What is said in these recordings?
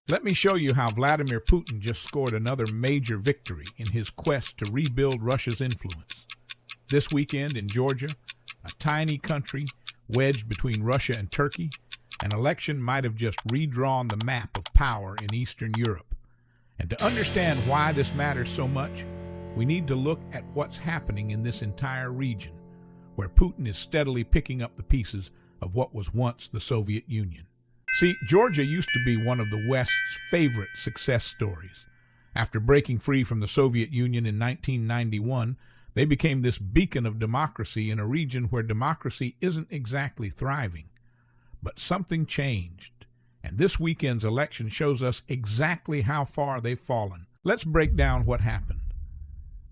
Let me show you how Vladimir Putin just scored another major victory in his quest to rebuild Russia's influence. This weekend in Georgia, a tiny country wedged between Russia and Turkey, an election might have just redrawn the map of power in Eastern Europe. And to understand why this matters so much, we need to look at what's happening in this entire region, where Putin is steadily picking up the pieces of what was once the Soviet Union. See, Georgia used to be one of the West's favorite success stories. After breaking free from the Soviet Union in 1991, they became this beacon of democracy in a region where democracy isn't exactly thriving. But something changed, and this weekend's election shows us exactly how far they've fallen. Let's break down what happened.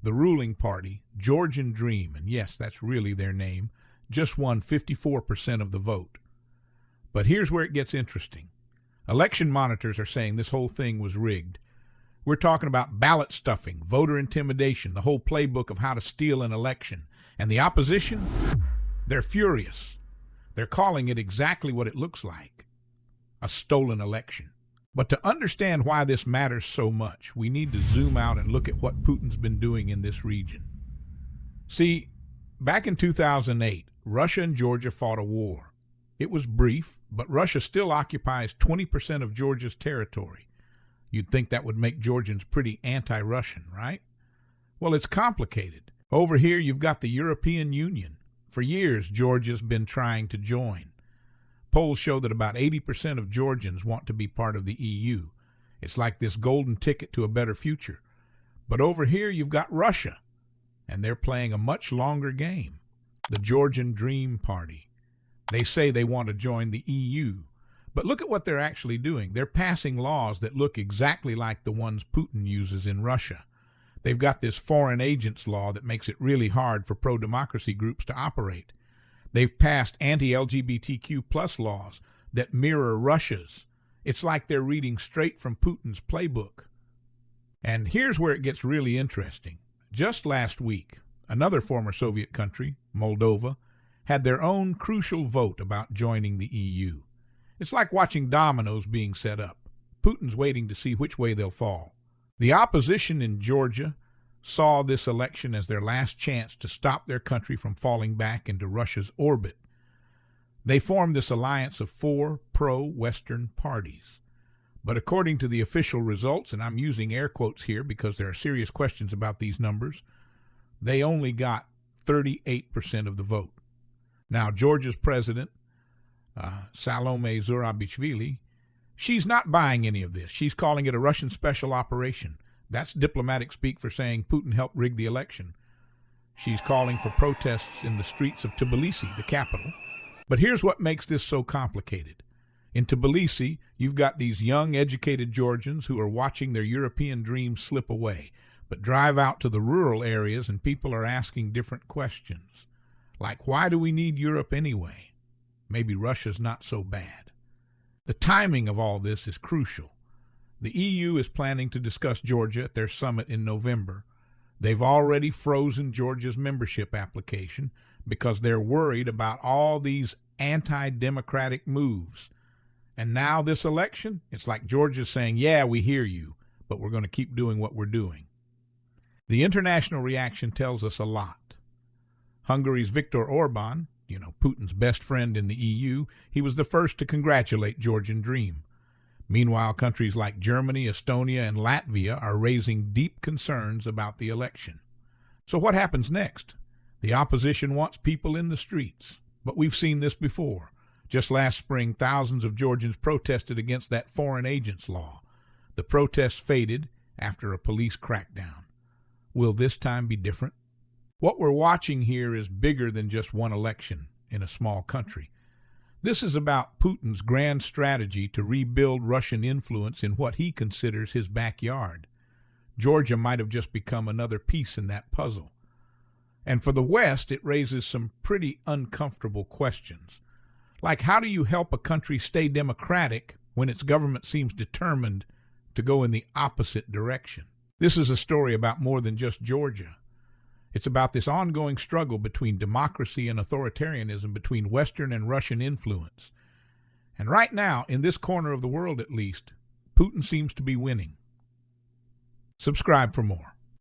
The ruling party, Georgian Dream, and yes, that's really their name, just won 54% of the vote. But here's where it gets interesting. Election monitors are saying this whole thing was rigged. We're talking about ballot stuffing, voter intimidation, the whole playbook of how to steal an election. And the opposition? They're furious. They're calling it exactly what it looks like, a stolen election. But to understand why this matters so much, we need to zoom out and look at what Putin's been doing in this region. See, back in 2008, Russia and Georgia fought a war. It was brief, but Russia still occupies 20% of Georgia's territory. You'd think that would make Georgians pretty anti-Russian, right? Well, it's complicated. Over here, you've got the European Union. For years, Georgia's been trying to join. Polls show that about 80% of Georgians want to be part of the EU. It's like this golden ticket to a better future. But over here, you've got Russia, and they're playing a much longer game. The Georgian Dream Party. They say they want to join the EU. But look at what they're actually doing. They're passing laws that look exactly like the ones Putin uses in Russia. They've got this foreign agents law that makes it really hard for pro-democracy groups to operate. They've passed anti-LGBTQ+ laws that mirror Russia's. It's like they're reading straight from Putin's playbook. And here's where it gets really interesting. Just last week, another former Soviet country, Moldova, had their own crucial vote about joining the EU. It's like watching dominoes being set up. Putin's waiting to see which way they'll fall. The opposition in Georgia saw this election as their last chance to stop their country from falling back into Russia's orbit. They formed this alliance of 4 pro-Western parties. But according to the official results, and I'm using air quotes here because there are serious questions about these numbers, they only got 38% of the vote. Now, Georgia's president, Salome Zurabishvili, she's not buying any of this. She's calling it a Russian special operation. That's diplomatic speak for saying Putin helped rig the election. She's calling for protests in the streets of Tbilisi, the capital. But here's what makes this so complicated. In Tbilisi, you've got these young, educated Georgians who are watching their European dreams slip away, but drive out to the rural areas and people are asking different questions. Like, why do we need Europe anyway? Maybe Russia's not so bad. The timing of all this is crucial. The EU is planning to discuss Georgia at their summit in November. They've already frozen Georgia's membership application because they're worried about all these anti-democratic moves. And now this election, it's like Georgia's saying, yeah, we hear you, but we're going to keep doing what we're doing. The international reaction tells us a lot. Hungary's Viktor Orban, Putin's best friend in the EU, he was the first to congratulate Georgian Dream. Meanwhile, countries like Germany, Estonia, and Latvia are raising deep concerns about the election. So what happens next? The opposition wants people in the streets. But we've seen this before. Just last spring, thousands of Georgians protested against that foreign agents law. The protests faded after a police crackdown. Will this time be different? What we're watching here is bigger than just one election in a small country. This is about Putin's grand strategy to rebuild Russian influence in what he considers his backyard. Georgia might have just become another piece in that puzzle. And for the West, it raises some pretty uncomfortable questions. Like, how do you help a country stay democratic when its government seems determined to go in the opposite direction? This is a story about more than just Georgia. It's about this ongoing struggle between democracy and authoritarianism, between Western and Russian influence. And right now, in this corner of the world at least, Putin seems to be winning. Subscribe for more.